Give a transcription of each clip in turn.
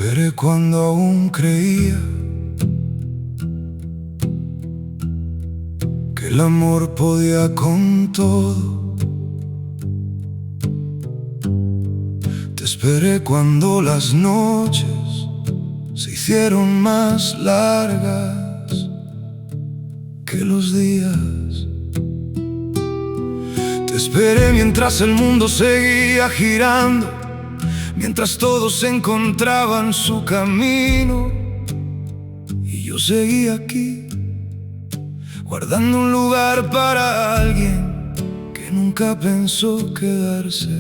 esperé cuando aún creía que el amor podía con todo. Te esperé cuando las noches se hicieron más largas que los días. Te esperé mientras el mundo seguía girando, mientras todos encontraban su camino, y yo seguía aquí, guardando un lugar para alguien que nunca pensó quedarse.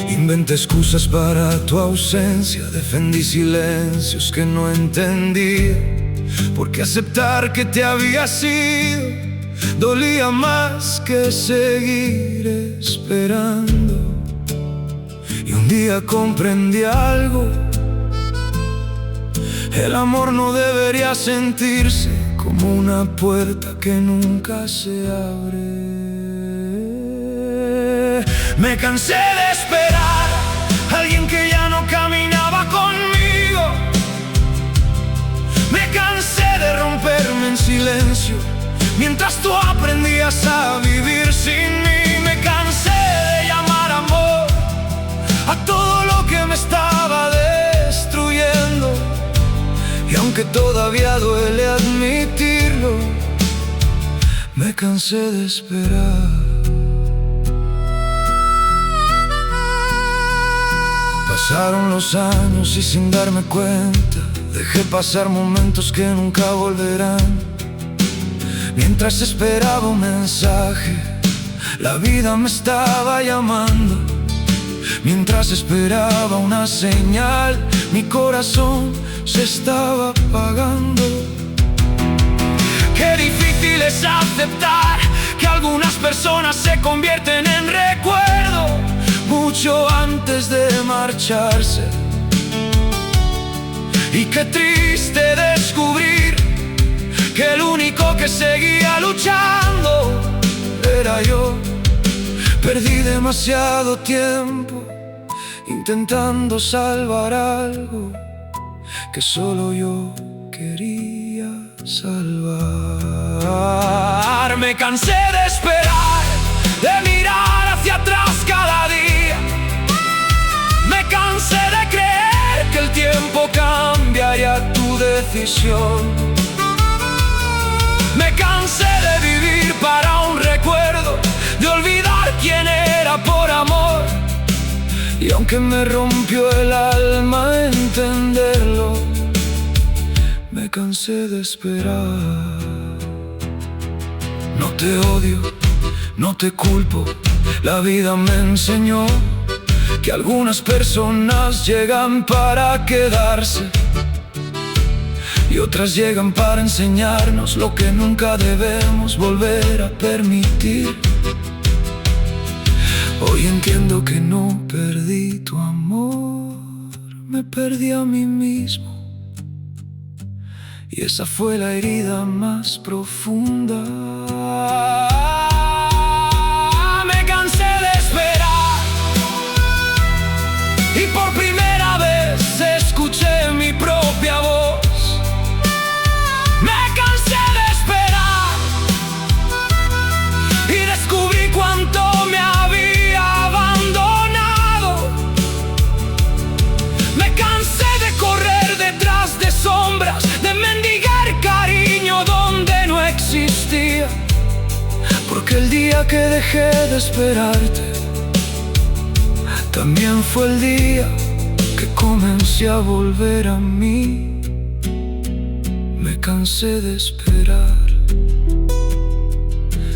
Inventé excusas para tu ausencia, defendí silencios que no entendía, porque aceptar que te había sido dolía más que seguir esperando. Y un día comprendí algo: el amor no debería sentirse como una puerta que nunca se abre. Me cansé de esperar a alguien que ya no caminaba conmigo. Me cansé de romperme en silencio mientras tú aprendías a vivir sin mí. Me cansé de llamar amor a todo lo que me estaba destruyendo, y aunque todavía duele admitirlo, me cansé de esperar. Pasaron los años y sin darme cuenta dejé pasar momentos que nunca volverán. Mientras esperaba un mensaje, la vida me estaba llamando. Mientras esperaba una señal, mi corazón se estaba apagando. Qué difícil es aceptar que algunas personas se convierten en recuerdo mucho antes de marcharse. Y qué triste descubrir que el único que seguía luchando era yo. Perdí demasiado tiempo intentando salvar algo que solo yo quería salvar. Me cansé de esperar, de mirar hacia atrás cada día. Me cansé de creer que el tiempo cambiaría tu decisión. Me cansé de vivir para un recuerdo, de olvidar quién era por amor. Y aunque me rompió el alma entenderlo, me cansé de esperar. No te odio, no te culpo, la vida me enseñó que algunas personas llegan para quedarse y otras llegan para enseñarnos lo que nunca debemos volver a permitir. Hoy entiendo que no perdí tu amor, me perdí a mí mismo. Y esa fue la herida más profunda. Me cansé de esperar y por primera vez escuché mi propia voz. Me cansé de esperar y descubrí cuánto me había abandonado. Me cansé de correr detrás de sombras, de mendigar cariño donde no existía. Porque el día que dejé de esperarte también fue el día que comencé a volver a mí. Me cansé de esperar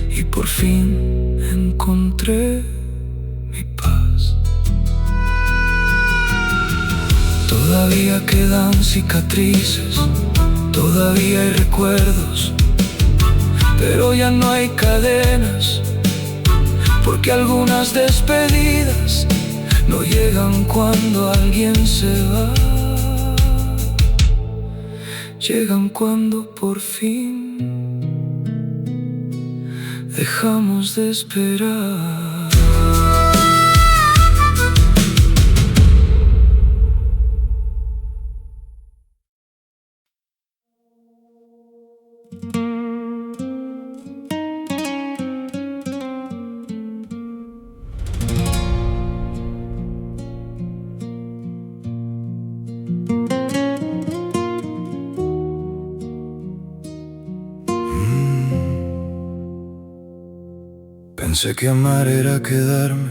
y por fin encontré mi paz. Todavía quedan cicatrices, todavía hay recuerdos, pero ya no hay cadenas, porque algunas despedidas no llegan cuando alguien se va. Llegan cuando por fin dejamos de esperar. Pensé que amar era quedarme,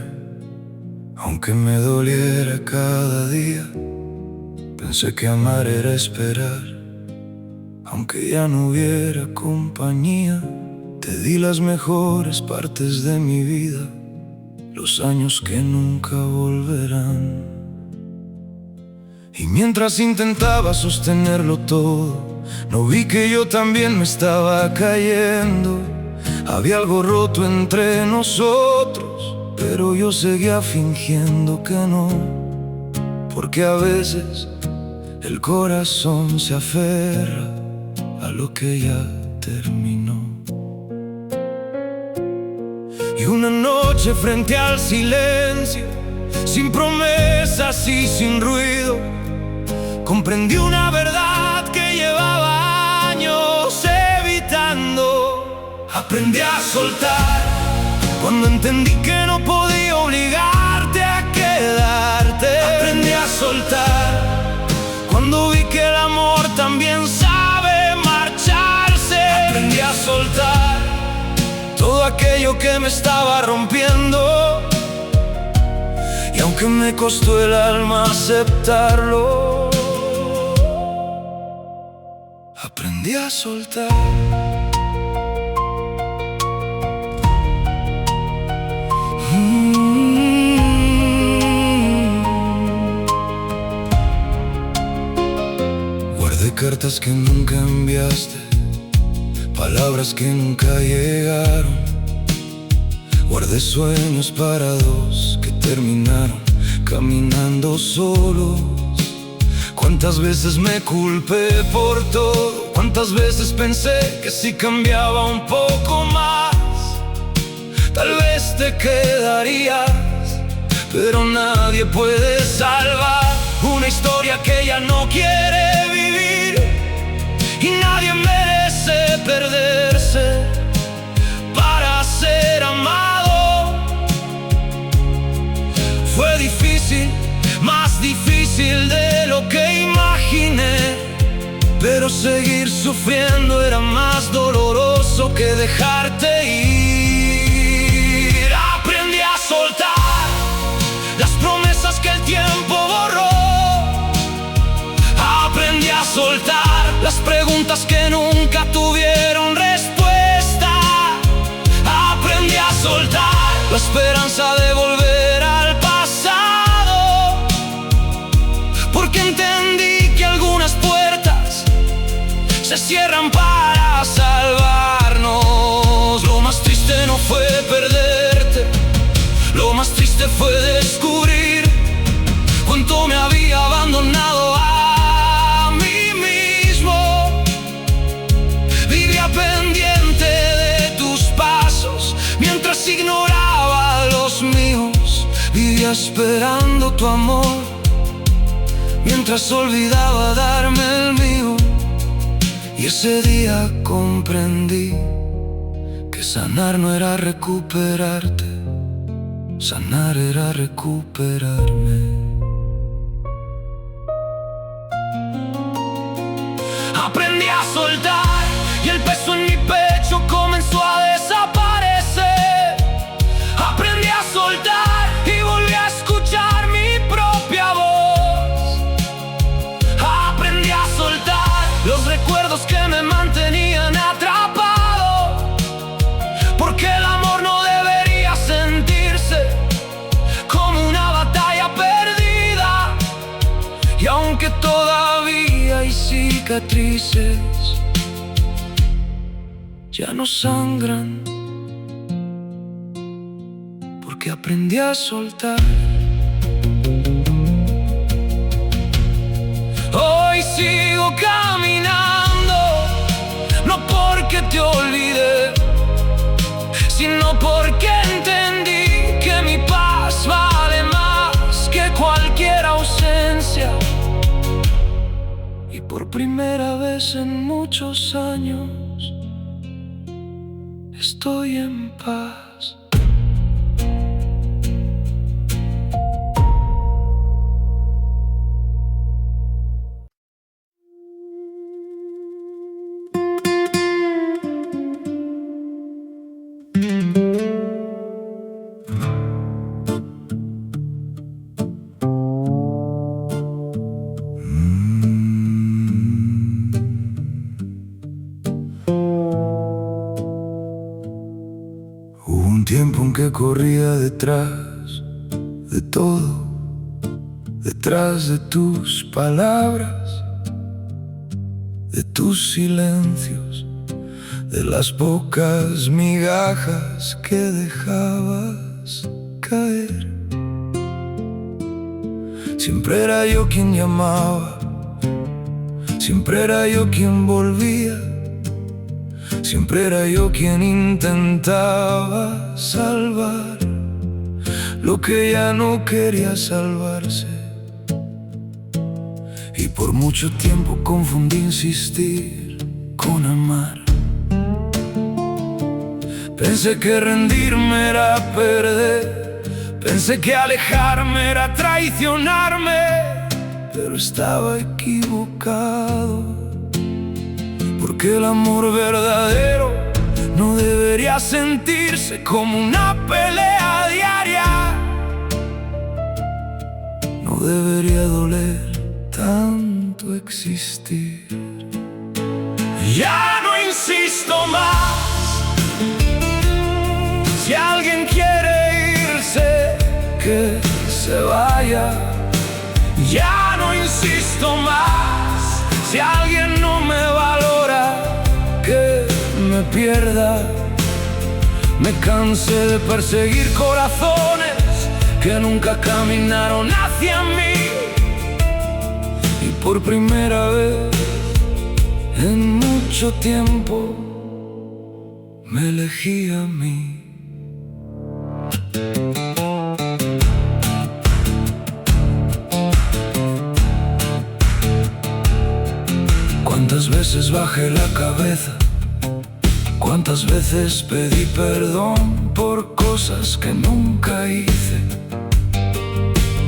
aunque me doliera cada día. Pensé que amar era esperar, aunque ya no hubiera compañía. Te di las mejores partes de mi vida, los años que nunca volverán. Y mientras intentaba sostenerlo todo, no vi que yo también me estaba cayendo. Había algo roto entre nosotros, pero yo seguía fingiendo que no, porque a veces el corazón se aferra a lo que ya terminó. Y una noche frente al silencio, sin promesas y sin ruido, comprendí una verdad que llevaba años evitando. Aprendí a soltar cuando entendí que no podía obligarte a quedarte. Aprendí a soltar cuando vi que el amor también sabe marcharse. Aprendí a soltar todo aquello que me estaba rompiendo, y aunque me costó el alma aceptarlo, aprendí a soltar. Guardé cartas que nunca enviaste, palabras que nunca llegaron. Guardé sueños para dos que terminaron caminando solos. Cuántas veces me culpé por todo, cuántas veces pensé que si cambiaba un poco más, tal vez te quedarías. Pero nadie puede salvar una historia que ya no quiere vivir, y nadie merece perderse para ser amado. Fue difícil, más difícil de lo que imaginé, pero seguir sufriendo era más doloroso que dejarte ir. Aprendí a soltar las promesas que el tiempo borró. Aprendí a soltar las preguntas que nunca tuvieron respuesta. Aprendí a soltar la esperanza de volver al pasado, porque entendí que algunas puertas se cierran para salvarnos. Lo más triste no fue perderte, lo más triste fue descubrir cuánto me había abandonado a mí mismo. Vivía pendiente de tus pasos mientras ignoraba los míos. Vivía esperando tu amor mientras olvidaba darme el mío. Y ese día comprendí que sanar no era recuperarte, sanar era recuperarme. Aprendí a soltar y el peso en mi pecho comenzó a desaparecer. Aprendí a soltar y volví a escuchar mi propia voz. Aprendí a soltar los recuerdos que me mantenían atrapado, porque el amor no debería sentirse como una batalla perdida. Y aunque todavía hay cicatrices, ya no sangran, porque aprendí a soltar. Hoy sigo caminando, no porque te olvidé, sino porque entendí que mi paz vale más que cualquier ausencia. Y por primera vez en muchos años estoy en paz. aunque corría detrás de todo, detrás de tus palabras, de tus silencios, de las pocas migajas que dejabas caer. Siempre era yo quien llamaba, siempre era yo quien volvía, siempre era yo quien intentaba salvar lo que ya no quería salvarse. Y por mucho tiempo confundí insistir con amar. Pensé que rendirme era perder, pensé que alejarme era traicionarme, pero estaba equivocado, porque el amor verdadero no debería sentirse como una pelea diaria, no debería doler tanto existir. Ya no insisto más. Si alguien quiere irse, que se vaya. Ya no insisto más. Si alguien no me valora, que me pierda. Me cansé de perseguir corazones que nunca caminaron hacia mí. Y por primera vez en mucho tiempo me elegí a mí. Cuántas veces bajé la cabeza, cuántas veces pedí perdón por cosas que nunca hice,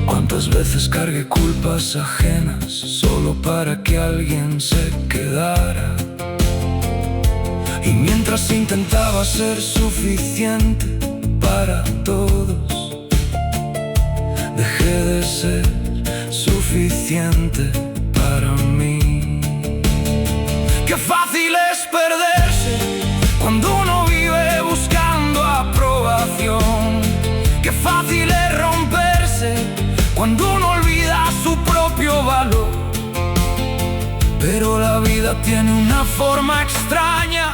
cuántas veces cargué culpas ajenas solo para que alguien se quedara. Y mientras intentaba ser suficiente para todos, dejé de ser suficiente para mí. Qué fácil es perderse cuando uno vive buscando aprobación. Qué fácil es romperse cuando uno olvida su propio valor. Pero la vida tiene una forma extraña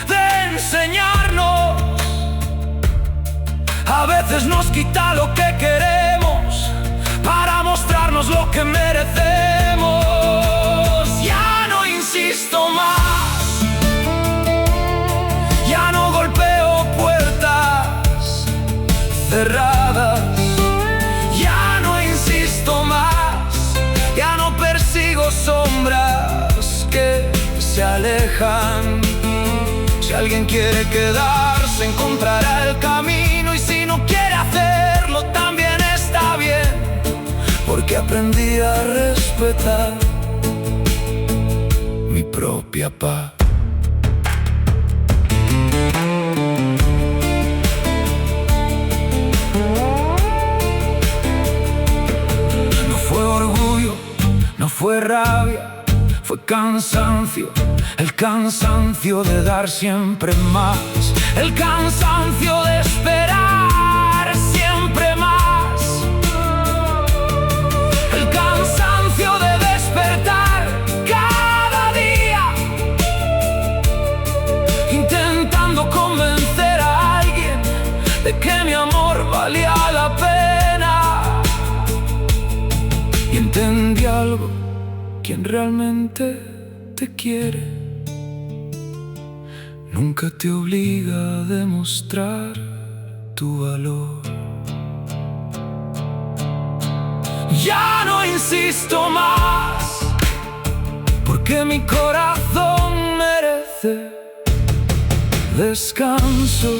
de enseñarnos. A veces nos quita lo que queremos para mostrarnos lo que merecemos. Ya no insisto más, ya no golpeo puertas cerradas, ya no insisto más, ya no persigo sombras que se alejan. Si alguien quiere quedarse, encontrará el camino, y si no quiere hacerlo, también está bien, porque aprendí a respetar mi propia paz. No fue orgullo, no fue rabia, fue cansancio, el cansancio de dar siempre más, el cansancio de esperar siempre más, el cansancio de despertar cada día, intentando convencer a alguien de que mi amor valía la pena. Y entendí algo: quien realmente te quiere nunca te obliga a demostrar tu valor. Ya no insisto más, porque mi corazón merece descanso.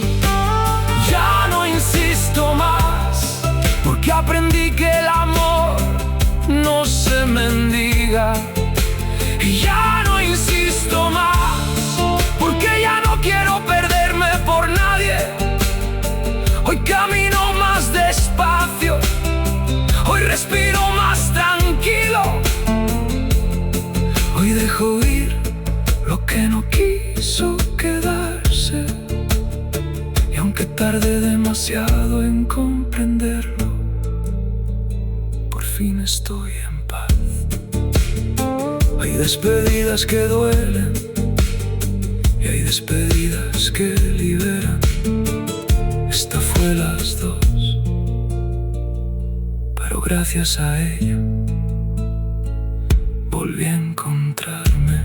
Ya no insisto más, porque aprendí que el amor no se mendiga. Y ya no insisto más, porque ya no quiero perderme por nadie. Hoy camino más despacio, hoy respiro más tranquilo, hoy dejo ir lo que no quiso quedarse. Y aunque tarde demasiado, fin estoy en paz. Hay despedidas que duelen y hay despedidas que liberan. Esta fue las dos, pero gracias a ella volví a encontrarme.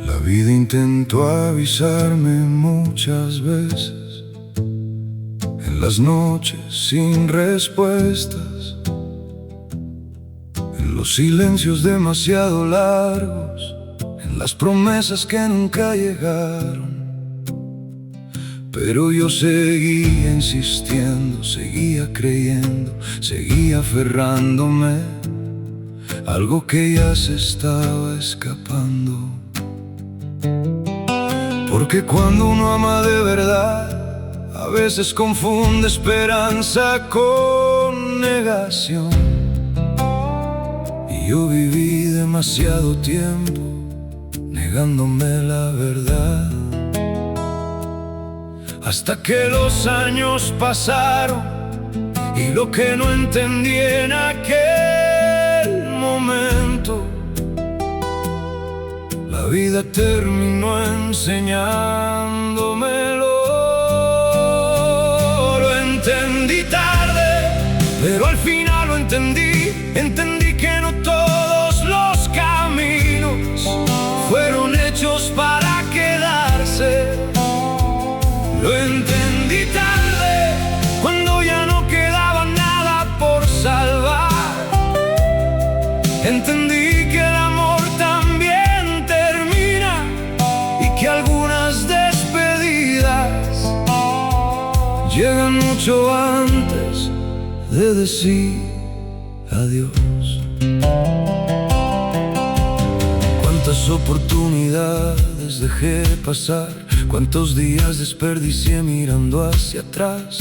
La vida intentó avisarme muchas veces, en las noches sin respuestas, en los silencios demasiado largos, en las promesas que nunca llegaron. Pero yo seguía insistiendo, seguía creyendo, seguía aferrándome a algo que ya se estaba escapando. Porque cuando uno ama de verdad, a veces confunde esperanza con negación. Y yo viví demasiado tiempo negándome la verdad, hasta que los años pasaron y lo que no entendí en aquel momento, la vida terminó enseñándomelo. Lo entendí tarde, pero al final lo entendí. Entendí que no todos los caminos fueron hechos para quedarse. Lo entendí tarde, cuando ya no quedaba nada por salvar. Entendí que el amor también termina y que algunas despedidas llegan mucho antes de decir adiós. Cuántas oportunidades dejé pasar, cuántos días desperdicié mirando hacia atrás.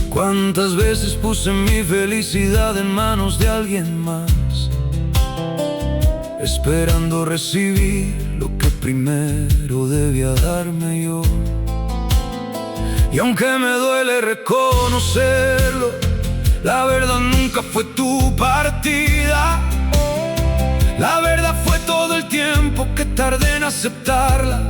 Cuántas veces puse mi felicidad en manos de alguien más, esperando recibir lo que primero debía darme yo. Y aunque me duele reconocerlo, la verdad nunca fue tu partida. La verdad fue todo el tiempo que tardé en aceptarla,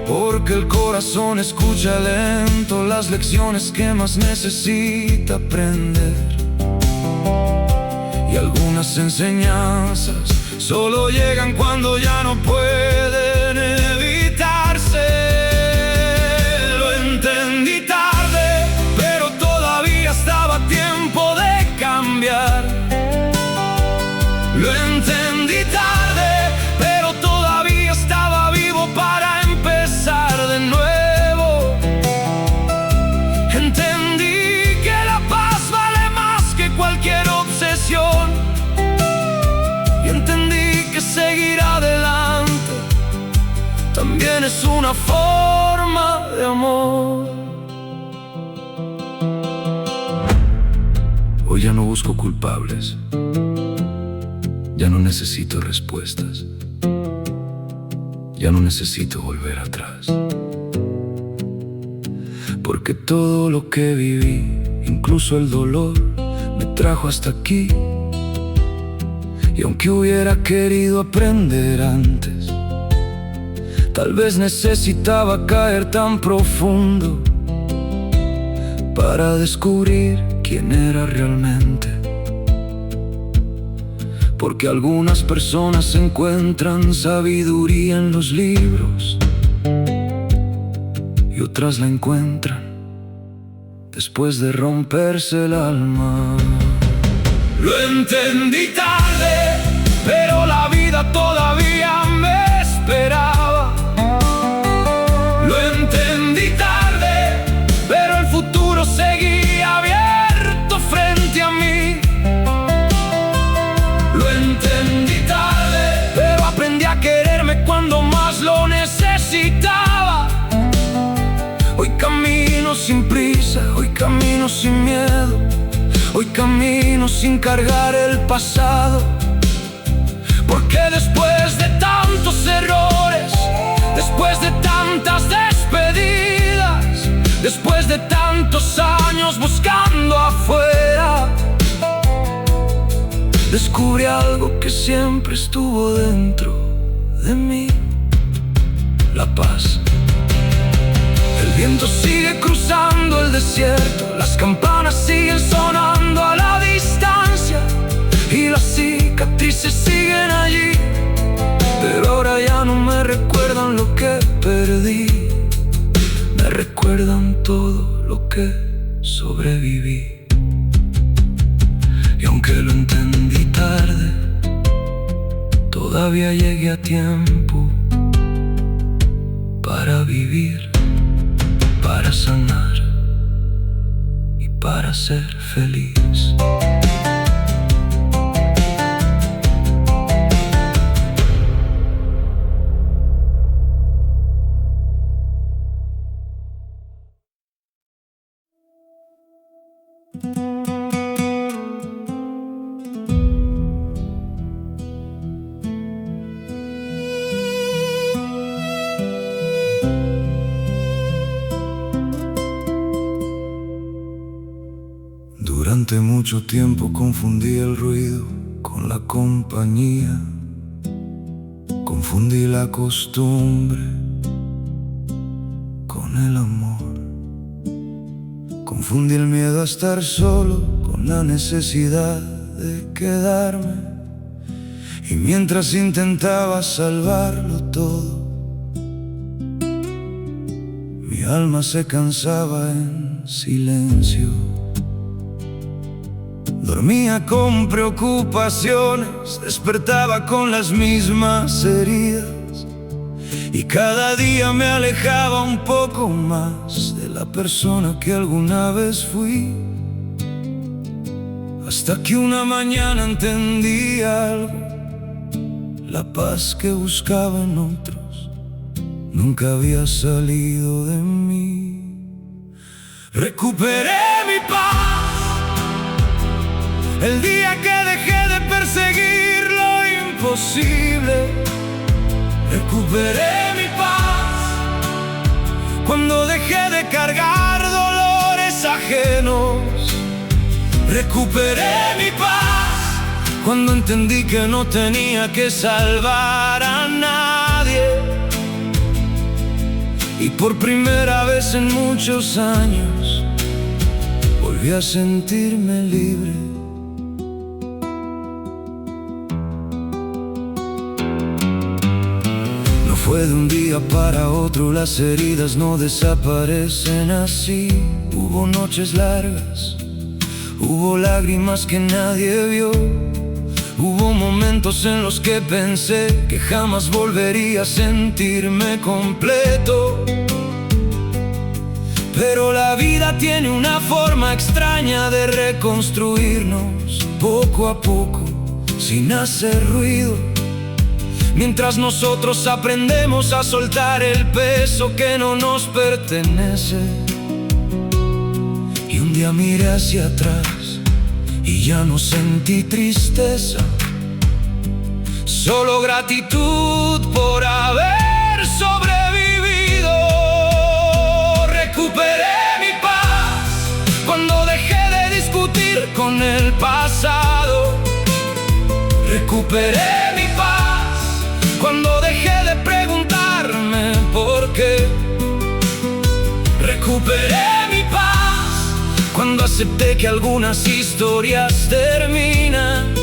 porque el corazón escucha lento las lecciones que más necesita aprender. Y algunas enseñanzas solo llegan cuando ya no pueden evitarse. Lo entendí tarde, pero todavía estaba a tiempo de cambiar. Lo entendí tarde, pero todavía estaba vivo para empezar de nuevo. Entendí que la paz vale más que cualquier obsesión. Y entendí que seguir adelante también es una forma de amor. Hoy ya no busco culpables, ya no necesito respuestas, ya no necesito volver atrás. Porque todo lo que viví, incluso el dolor, me trajo hasta aquí. Y aunque hubiera querido aprender antes, tal vez necesitaba caer tan profundo para descubrir quién era realmente. Porque algunas personas encuentran sabiduría en los libros y otras la encuentran después de romperse el alma. Lo entendí tarde, pero la vida todavía me esperaba. Lo entendí tarde, pero el futuro seguía abierto frente a mí. Lo entendí tarde, necesitaba. Hoy camino sin prisa, hoy camino sin miedo, hoy camino sin cargar el pasado. Porque después de tantos errores, después de tantas despedidas, después de tantos años buscando afuera, descubrí algo que siempre estuvo dentro de mí: la paz. El viento sigue cruzando el desierto, las campanas siguen sonando a la distancia y las cicatrices siguen allí, pero ahora ya no me recuerdan lo que perdí, me recuerdan todo lo que sobreviví. Y aunque lo entendí tarde, todavía llegué a tiempo para vivir, para sanar y para ser feliz. Durante mucho tiempo confundí el ruido con la compañía, confundí la costumbre con el amor, confundí el miedo a estar solo con la necesidad de quedarme. Y mientras intentaba salvarlo todo, mi alma se cansaba en silencio. Dormía con preocupaciones, despertaba con las mismas heridas, y cada día me alejaba un poco más de la persona que alguna vez fui. Hasta que una mañana entendí algo: la paz que buscaba en otros nunca había salido de mí. Recuperé mi paz el día que dejé de perseguir lo imposible. Recuperé mi paz cuando dejé de cargar dolores ajenos. Recuperé mi paz cuando entendí que no tenía que salvar a nadie. Y por primera vez en muchos años volví a sentirme libre. Fue de un día para otro, las heridas no desaparecen así. Hubo noches largas, hubo lágrimas que nadie vio, hubo momentos en los que pensé que jamás volvería a sentirme completo. Pero la vida tiene una forma extraña de reconstruirnos poco a poco, sin hacer ruido, mientras nosotros aprendemos a soltar el peso que no nos pertenece. Y un día miré hacia atrás y ya no sentí tristeza, solo gratitud por haber sobrevivido. Recuperé mi paz cuando dejé de discutir con el pasado. Recuperé mi paz cuando dejé de preguntarme por qué. Recuperé mi paz cuando acepté que algunas historias terminan,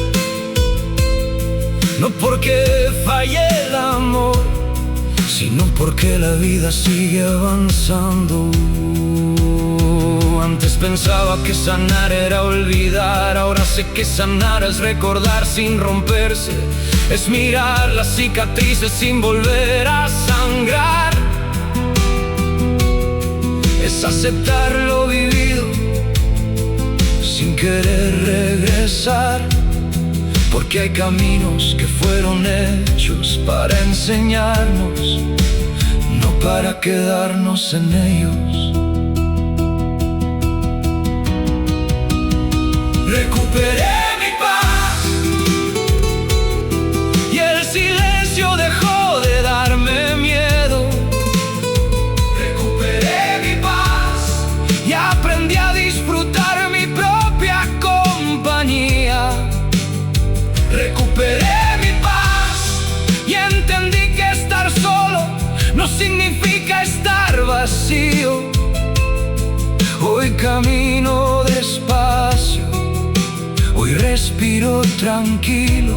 no porque falle el amor, sino porque la vida sigue avanzando. Antes pensaba que sanar era olvidar, ahora sé que sanar es recordar sin romperse, es mirar las cicatrices sin volver a sangrar, es aceptar lo vivido sin querer regresar, porque hay caminos que fueron hechos para enseñarnos, no para quedarnos en ellos. Recuperé mi paz y el silencio dejó de darme miedo. Recuperé mi paz y aprendí a disfrutar mi propia compañía. Recuperé mi paz y entendí que estar solo no significa estar vacío. Hoy camino despacio, hoy respiro tranquilo,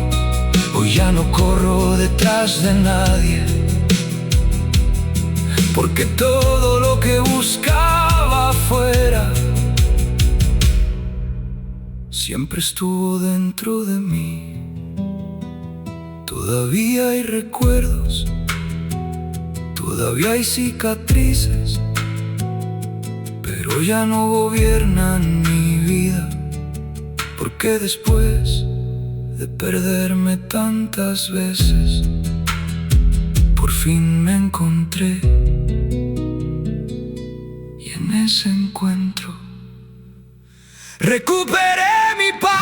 hoy ya no corro detrás de nadie, porque todo lo que buscaba afuera siempre estuvo dentro de mí. Todavía hay recuerdos, todavía hay cicatrices, pero ya no gobiernan mi vida, porque después de perderme tantas veces, por fin me encontré. Y en ese encuentro recuperé mi paz.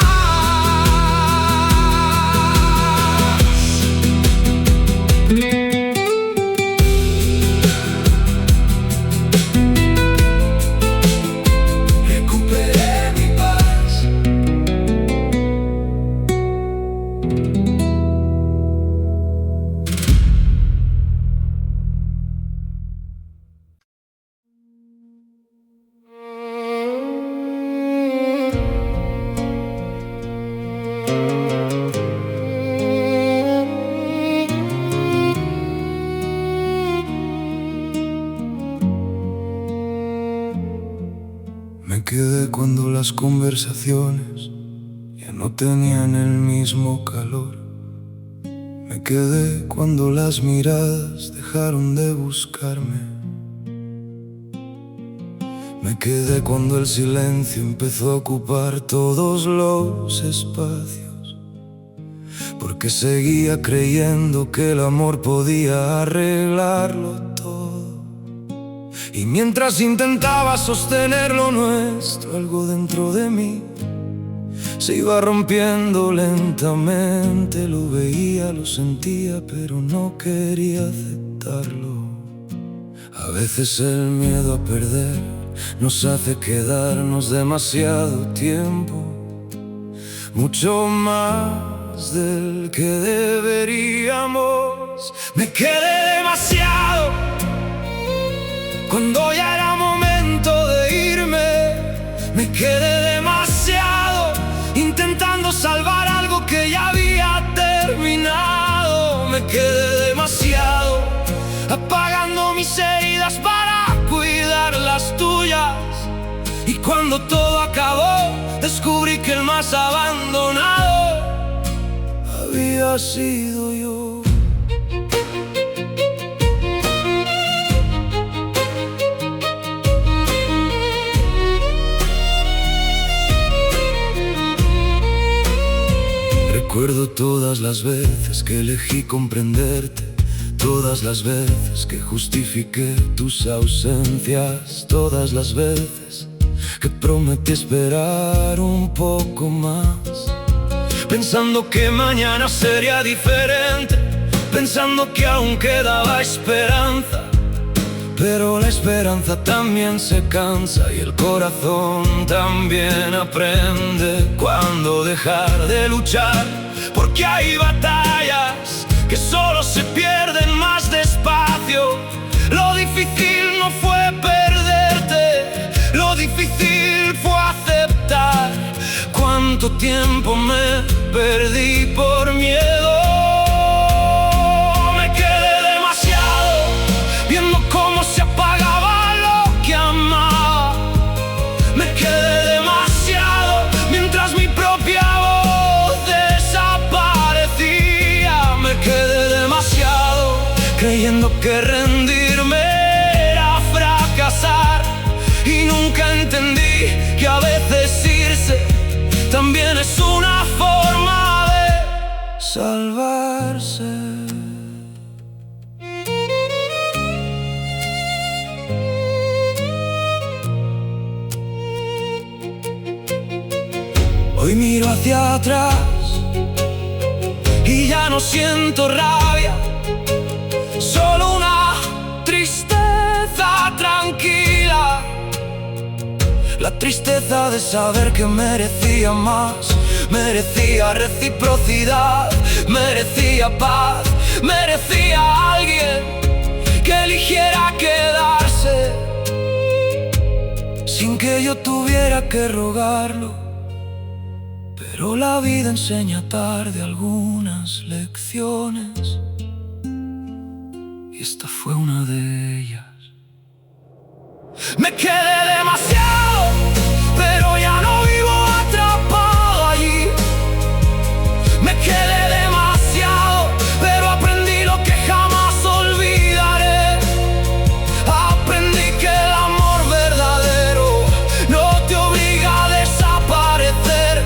Me quedé cuando las conversaciones ya no tenían el mismo calor. Me quedé cuando las miradas dejaron de buscarme. Me quedé cuando el silencio empezó a ocupar todos los espacios, porque seguía creyendo que el amor podía arreglarlo todo. Y mientras intentaba sostener lo nuestro, algo dentro de mí se iba rompiendo lentamente. Lo veía, lo sentía, pero no quería aceptarlo. A veces el miedo a perder nos hace quedarnos demasiado tiempo, mucho más del que deberíamos. Me quedé demasiado cuando ya era momento de irme. Me quedé demasiado intentando salvar algo que ya había terminado. Me quedé demasiado apagando mis heridas para cuidar las tuyas. Y cuando todo acabó, descubrí que el más abandonado había sido yo. Recuerdo todas las veces que elegí comprenderte, todas las veces que justifiqué tus ausencias, todas las veces que prometí esperar un poco más, pensando que mañana sería diferente, pensando que aún quedaba esperanza. Pero la esperanza también se cansa y el corazón también aprende cuando dejar de luchar, porque hay batallas que solo se pierden más despacio. Lo difícil no fue perderte, lo difícil fue aceptar cuánto tiempo me perdí por miedo. Me quedé demasiado viendo cómo se apagaba lo que amaba. Me quedé demasiado mientras mi propia voz desaparecía. Me quedé demasiado creyendo que rendirme era fracasar, y nunca entendí que a veces irse también es una forma de salvarse. Hoy miro hacia atrás y ya no siento rabia, solo una tristeza tranquila. La tristeza de saber que merecía más, merecía reciprocidad, merecía paz, merecía a alguien que eligiera quedarse sin que yo tuviera que rogarlo. Pero la vida enseña tarde algunas lecciones y esta fue una de ellas. Me quedé demasiado, pero ya no vivo atrapado allí. Me quedé demasiado, pero aprendí lo que jamás olvidaré. Aprendí que el amor verdadero no te obliga a desaparecer,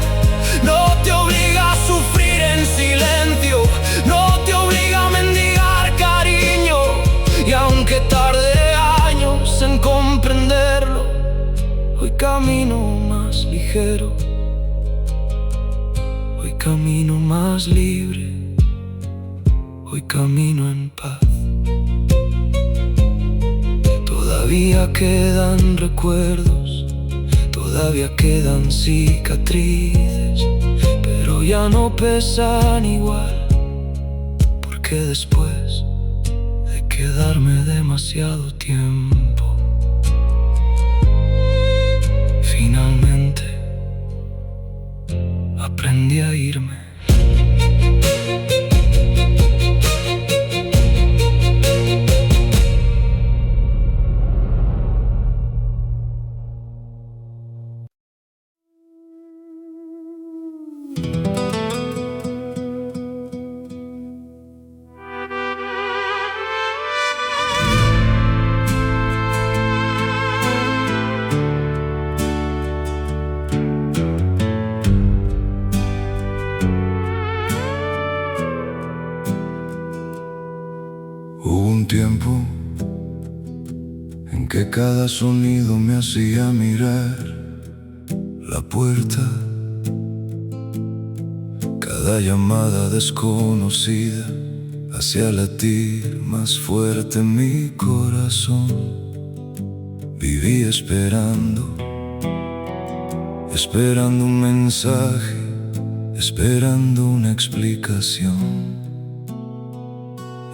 no te obliga a sufrir en silencio, no te obliga a mendigar cariño. Y aunque tarde años en comprenderlo, hoy camino más ligero, hoy camino más libre, hoy camino en paz. Todavía quedan recuerdos, todavía quedan cicatrices, pero ya no pesan igual, porque después de quedarme demasiado tiempo, finalmente aprendí a irme. Hubo un tiempo en que cada sonido me hacía mirar la puerta, cada llamada desconocida hacía latir más fuerte mi corazón. Viví esperando un mensaje, esperando una explicación,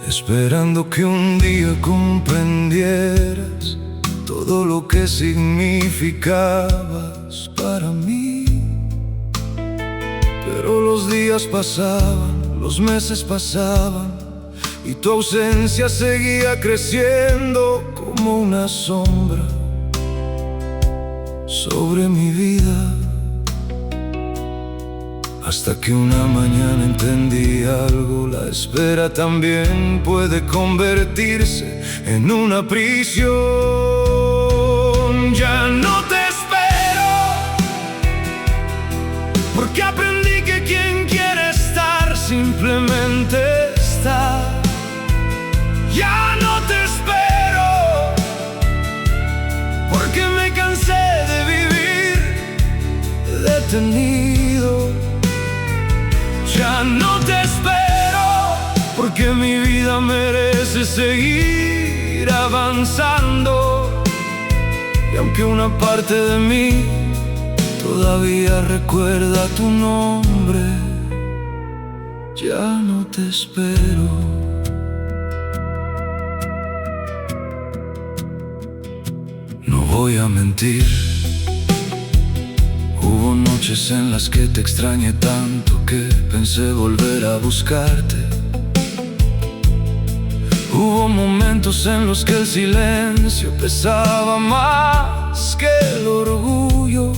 esperando que un día comprendieras todo lo que significabas para mí. Pero los días pasaban, los meses pasaban, y tu ausencia seguía creciendo como una sombra sobre mi vida. Hasta que una mañana entendí algo: la espera también puede convertirse en una prisión. Ya no te espero, porque aprendí que quien quiere estar simplemente está. Ya no te espero, porque me cansé de vivir detenido. Ya no te espero, porque mi vida merece seguir avanzando. Y aunque una parte de mí todavía recuerda tu nombre, ya no te espero. No voy a mentir, hubo noches en las que te extrañé tanto que pensé volver a buscarte. Hubo momentos en los que el silencio pesaba más que el orgullo,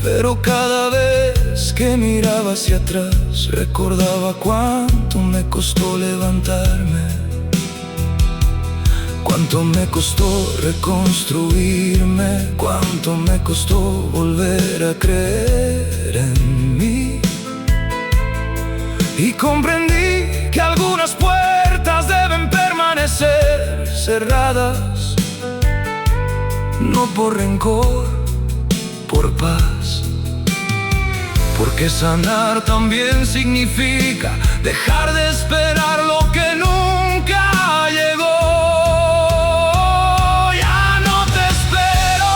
pero cada vez que miraba hacia atrás recordaba cuánto me costó levantarme, cuánto me costó reconstruirme, cuánto me costó volver a creer en mí. Y comprendí que algunas puertas deben permanecer cerradas, no por rencor, por paz. Porque sanar también significa dejar de esperar lo que nunca llegó. Ya no te espero,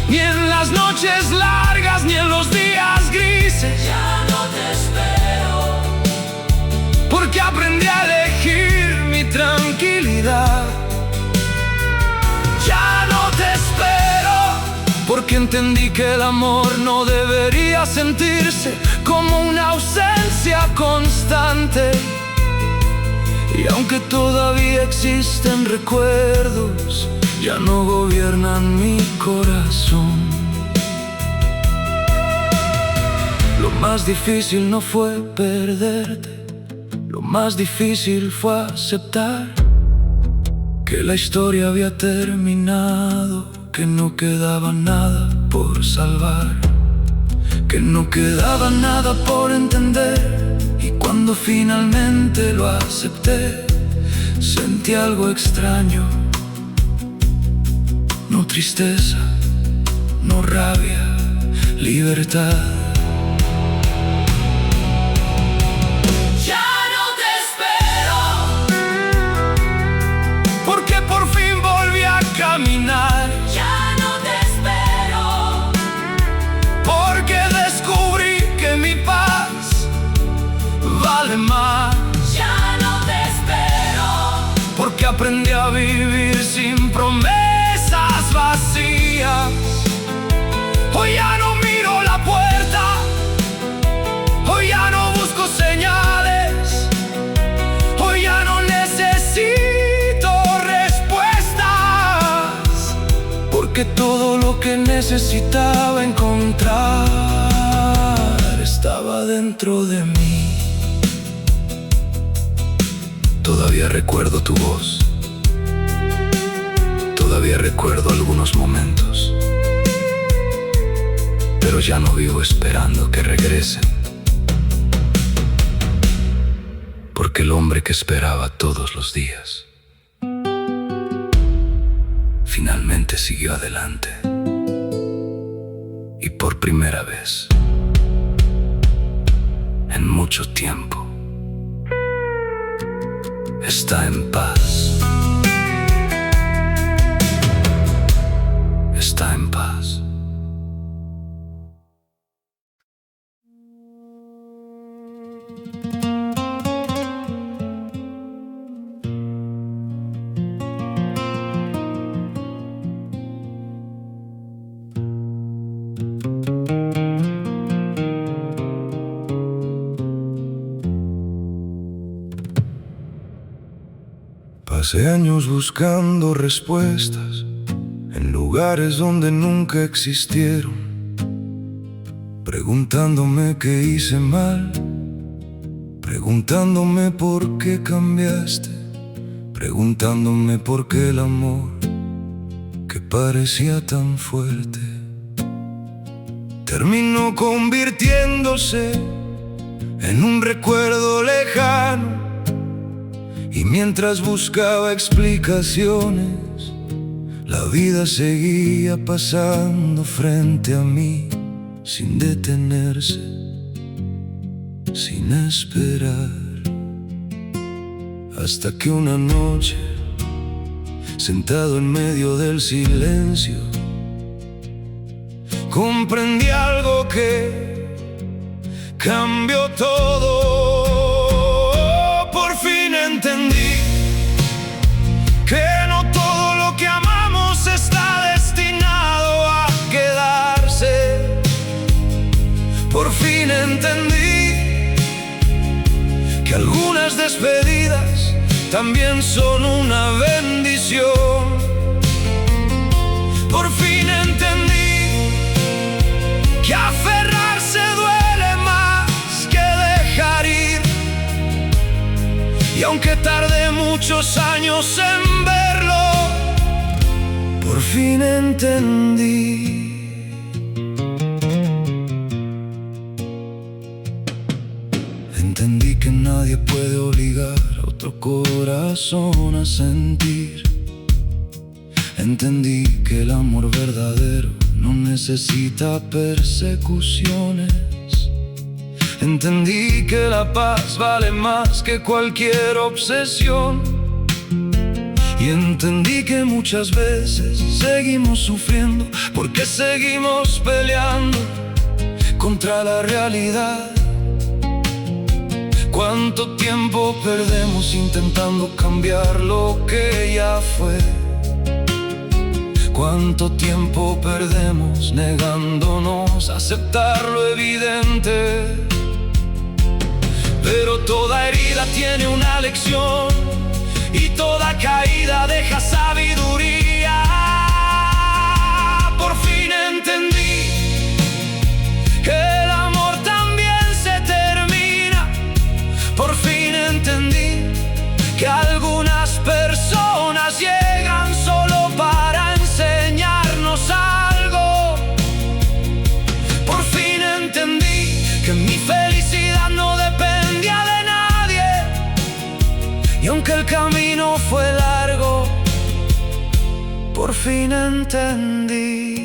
ni en las noches largas, ni en los días grises. Ya no te espero, porque aprendí a elegir mi tranquilidad. Ya no te espero, porque entendí que el amor no debería sentirse como una ausencia constante. Y aunque todavía existen recuerdos, ya no gobiernan mi corazón. Lo más difícil no fue perderte, lo más difícil fue aceptar que la historia había terminado, que no quedaba nada por salvar, que no quedaba nada por entender. Y cuando finalmente lo acepté, sentí algo extraño. No tristeza, no rabia, libertad. ya no te espero, Porque por fin volví a caminar. ya no te espero, Porque descubrí que mi paz vale más. ya no te espero, Porque aprendí a vivir sin promesas vacías. Hoy ya no miro la puerta, hoy ya no busco señales, hoy ya no necesito respuestas. Porque todo lo que necesitaba encontrar estaba dentro de mí. Todavía recuerdo tu voz, todavía recuerdo algunos momentos, pero ya no vivo esperando que regresen. Porque el hombre que esperaba todos los días finalmente siguió adelante. Y por primera vez en mucho tiempo está en paz. Está en paz. Pasé años buscando respuestas en lugares donde nunca existieron, preguntándome qué hice mal, preguntándome por qué cambiaste, preguntándome por qué el amor que parecía tan fuerte terminó convirtiéndose en un recuerdo lejano. Y mientras buscaba explicaciones, la vida seguía pasando frente a mí, sin detenerse, sin esperar. Hasta que una noche, sentado en medio del silencio, comprendí algo que cambió todo. Por fin entendí que no todo lo que amamos está destinado a quedarse. Por fin entendí que algunas despedidas también son una bendición. Por fin entendí que aferrarse duele más que dejar ir. Y aunque tardé muchos años en verlo, por fin entendí. Entendí que nadie puede obligar a otro corazón a sentir. Entendí que el amor verdadero no necesita persecuciones. Entendí que la paz vale más que cualquier obsesión. Y entendí que muchas veces seguimos sufriendo porque seguimos peleando contra la realidad. ¿Cuánto tiempo perdemos intentando cambiar lo que ya fue? ¿Cuánto tiempo perdemos negándonos a aceptar lo evidente? Pero toda herida tiene una lección y toda caída deja sabiduría. Por fin entendí que el amor también se termina. Por fin entendí que algunas personas llegan solo para enseñarnos algo. Por fin entendí que mi felicidad no dependía de nadie. Y aunque el camino fue largo, por fin entendí.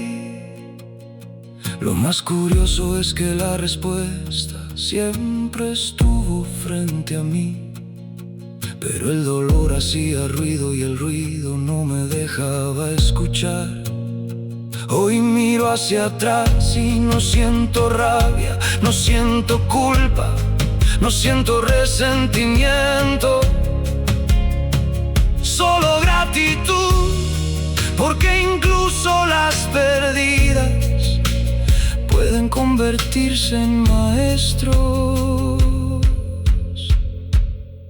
Lo más curioso es que la respuesta siempre estuvo frente a mí, pero el dolor hacía ruido y el ruido no me dejaba escuchar. Hoy miro hacia atrás y no siento rabia, no siento culpa, no siento resentimiento, solo gratitud, porque incluso las perdidas pueden convertirse en maestros.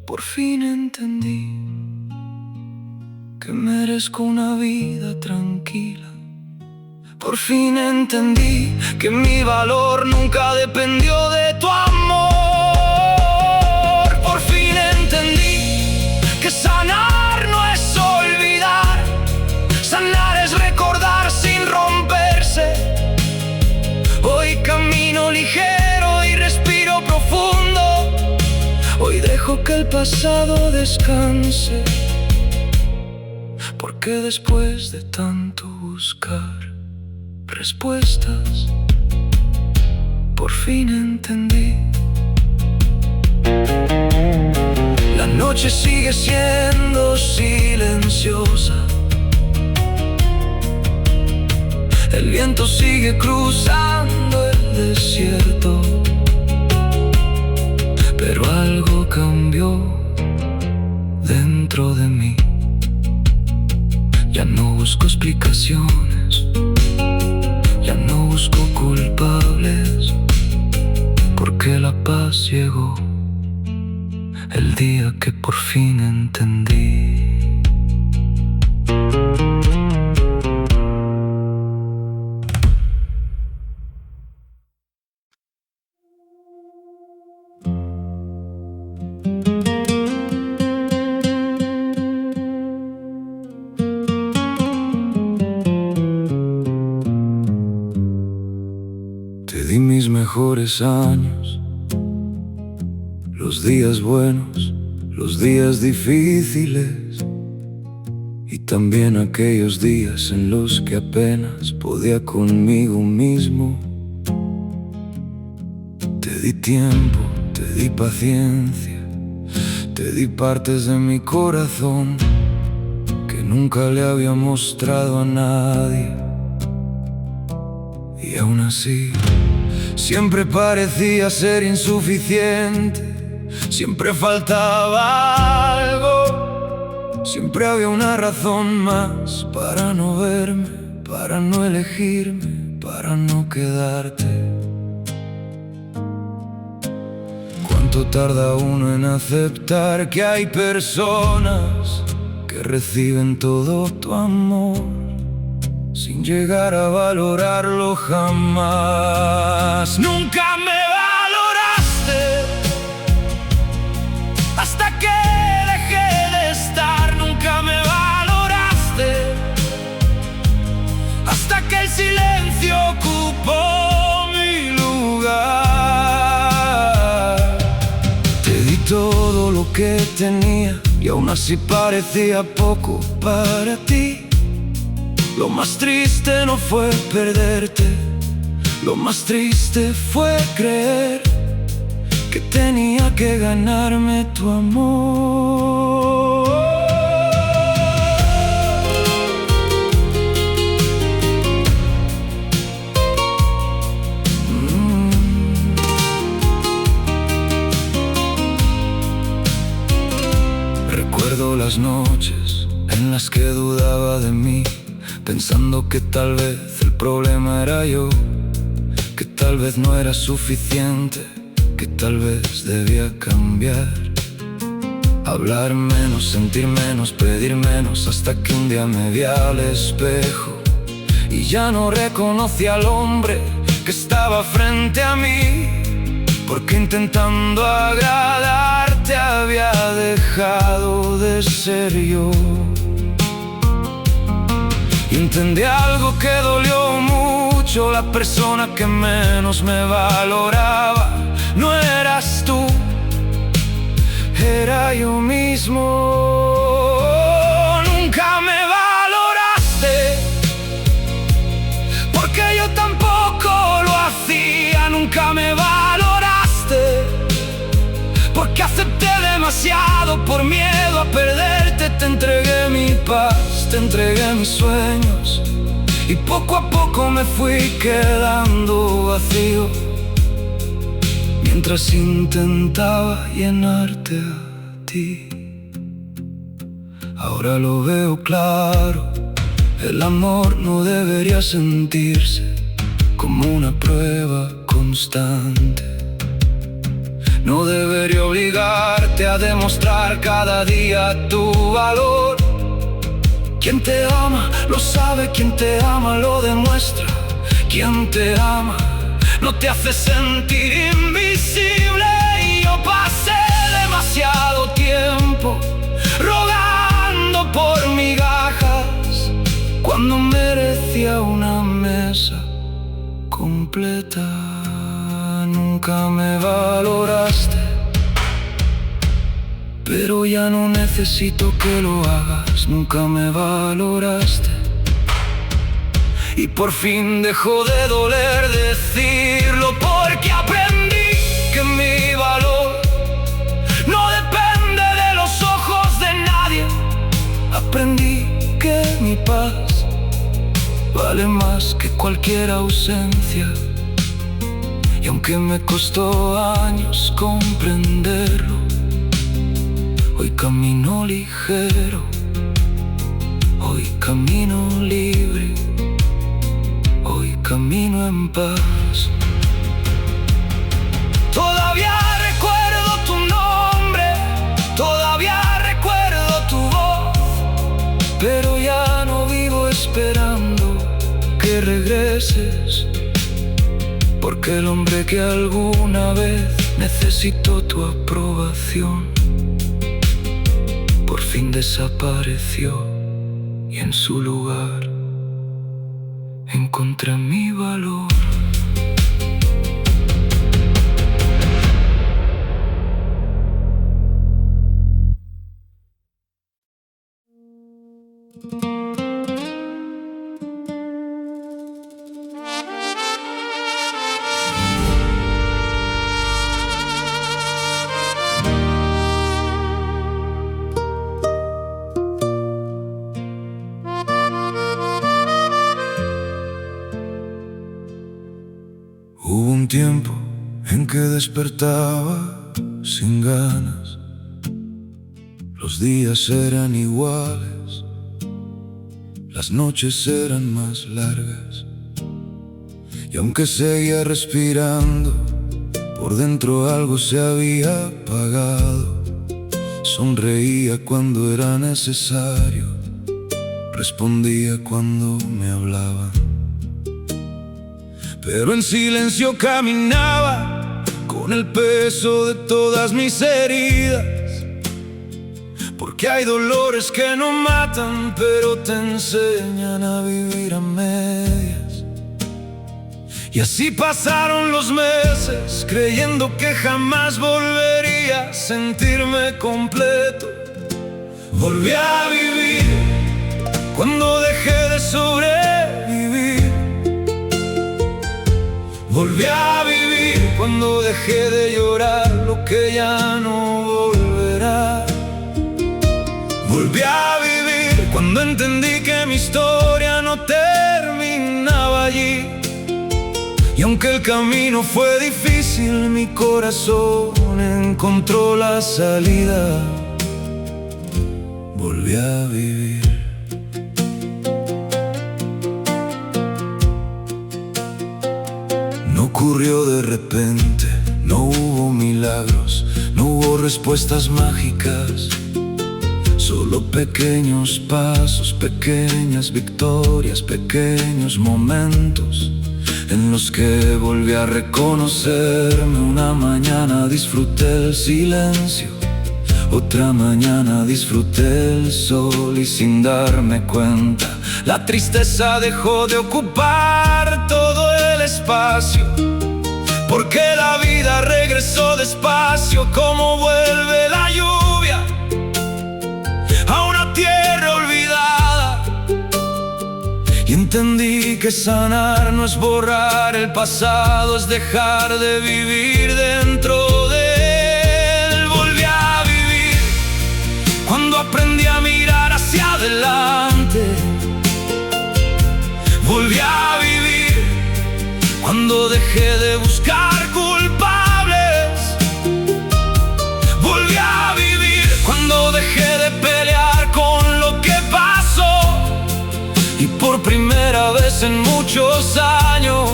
Por fin entendí que merezco una vida tranquila. Por fin entendí que mi valor nunca dependió de tu amor. Por fin entendí que sanar no es olvidar, sanar es recordar sin romperse. Hoy camino ligero y respiro profundo. Hoy dejo que el pasado descanse, porque después de tanto buscar respuestas, por fin entendí. La noche sigue siendo silenciosa, el viento sigue cruzando el desierto, pero algo cambió dentro de mí. Ya no busco explicaciones, ya no busco culpables, porque la paz llegó el día que por fin entendí. Te di mis mejores años, los días buenos, los días difíciles, y también aquellos días en los que apenas podía conmigo mismo. Te di tiempo, te di paciencia, te di partes de mi corazón que nunca le había mostrado a nadie. Y aún así, siempre parecía ser insuficiente, siempre faltaba algo, siempre había una razón más para no verme, para no elegirme, para no quedarte. ¿Cuánto tarda uno en aceptar que hay personas que reciben todo tu amor sin llegar a valorarlo jamás? Nunca me valoraste hasta que dejé de estar. Nunca me valoraste hasta que el silencio ocupó mi lugar. Te di todo lo que tenía y aún así parecía poco para ti. Lo más triste no fue perderte, lo más triste fue creer que tenía que ganarme tu amor. Recuerdo las noches en las que dudaba de mí, pensando que tal vez el problema era yo, que tal vez no era suficiente, que tal vez debía cambiar. Hablar menos, sentir menos, pedir menos, hasta que un día me vi al espejo y ya no reconocí al hombre que estaba frente a mí, porque intentando agradarte había dejado de ser yo. Y entendí algo que dolió mucho: la persona que menos me valoraba no eras tú, era yo mismo. Nunca me valoraste, porque yo tampoco lo hacía. Nunca me valoraste, porque acepté demasiado por miedo a perderte. Te entregué mi paz, te entregué mis sueños, y poco a poco me fui quedando vacío, mientras intentaba llenarte a ti. Ahora lo veo claro: el amor no debería sentirse como una prueba constante. No debería obligarte a demostrar cada día tu valor. Quien te ama lo sabe, quien te ama lo demuestra. Quien te ama no te hace sentir invisible. Y yo pasé demasiado tiempo rogando por migajas, cuando merecía una mesa completa. Nunca me valoraste, pero ya no necesito que lo hagas. Nunca me valoraste, y por fin dejó de doler decirlo, porque aprendí que mi valor no depende de los ojos de nadie. Aprendí que mi paz vale más que cualquier ausencia. Y aunque me costó años comprenderlo, hoy camino ligero, hoy camino libre, hoy camino en paz. Todavía recuerdo tu nombre, todavía recuerdo tu voz, pero ya no vivo esperando que regreses, porque el hombre que alguna vez necesitó tu aprobación por fin desapareció, y en su lugar encontré mi valor. Hubo un tiempo en que despertaba sin ganas. Los días eran iguales, las noches eran más largas. Y aunque seguía respirando, por dentro algo se había apagado. Sonreía cuando era necesario, respondía cuando me hablaban, pero en silencio caminaba con el peso de todas mis heridas. Porque hay dolores que no matan, pero te enseñan a vivir a medias. Y así pasaron los meses, creyendo que jamás volvería a sentirme completo. Volví a vivir cuando dejé de sobrevivir. Volví a vivir cuando dejé de llorar lo que ya no volverá. Volví a vivir cuando entendí que mi historia no terminaba allí. Y aunque el camino fue difícil, mi corazón encontró la salida. Volví a vivir. No ocurrió de repente, no hubo milagros, no hubo respuestas mágicas. Solo pequeños pasos, pequeñas victorias, pequeños momentos en los que volví a reconocerme. Una mañana disfruté el silencio, otra mañana disfruté el sol, y sin darme cuenta la tristeza dejó de ocupar todo el espacio. Porque la vida regresó despacio, como vuelve la lluvia a una tierra olvidada. Y entendí que sanar no es borrar el pasado, es dejar de vivir dentro de él. Volví a vivir cuando aprendí a mirar hacia adelante. Volví a vivir cuando dejé de buscar culpables. Volví a vivir cuando dejé de pelear con lo que pasó. Y por primera vez en muchos años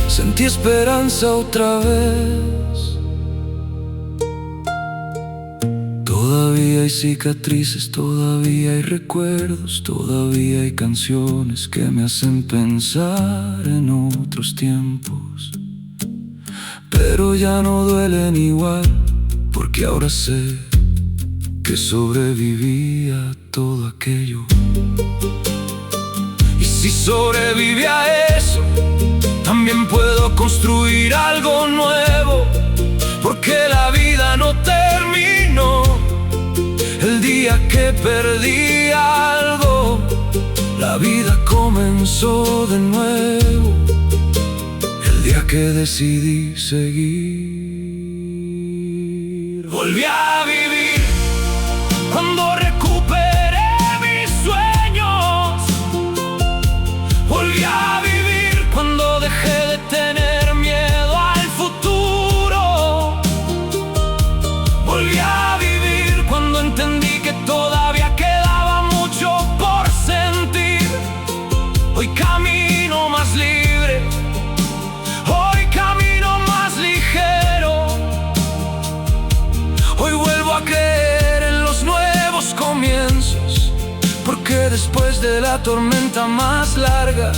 sentí esperanza otra vez. Todavía hay cicatrices, todavía hay recuerdos, todavía hay canciones que me hacen pensar en otros tiempos. Pero ya no duelen igual, porque ahora sé que sobreviví a todo aquello. Y si sobreviví a eso, también puedo construir algo nuevo. Porque la vida no terminó el día que perdí algo. La vida comenzó de nuevo el día que decidí seguir. Volví a vivir cuando recuperé mis sueños. Volví a vivir cuando dejé de tener miedo al futuro. Volví a vivir cuando entendí que todavía quedaba mucho por sentir. Hoy camino más libre, hoy camino más ligero. Hoy vuelvo a creer en los nuevos comienzos, porque después de la tormenta más larga,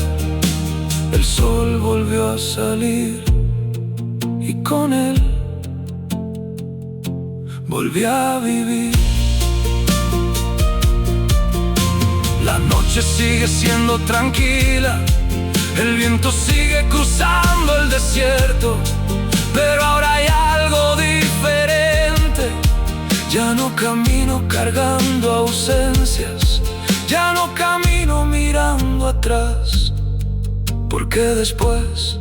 el sol volvió a salir, y con él volví a vivir. La noche sigue siendo tranquila, el viento sigue cruzando el desierto, pero ahora hay algo diferente. Ya no camino cargando ausencias, ya no camino mirando atrás, porque después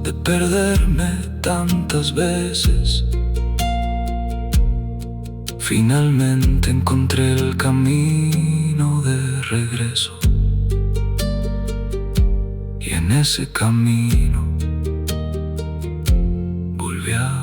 de perderme tantas veces, finalmente encontré el camino de regreso. Y en ese camino volví a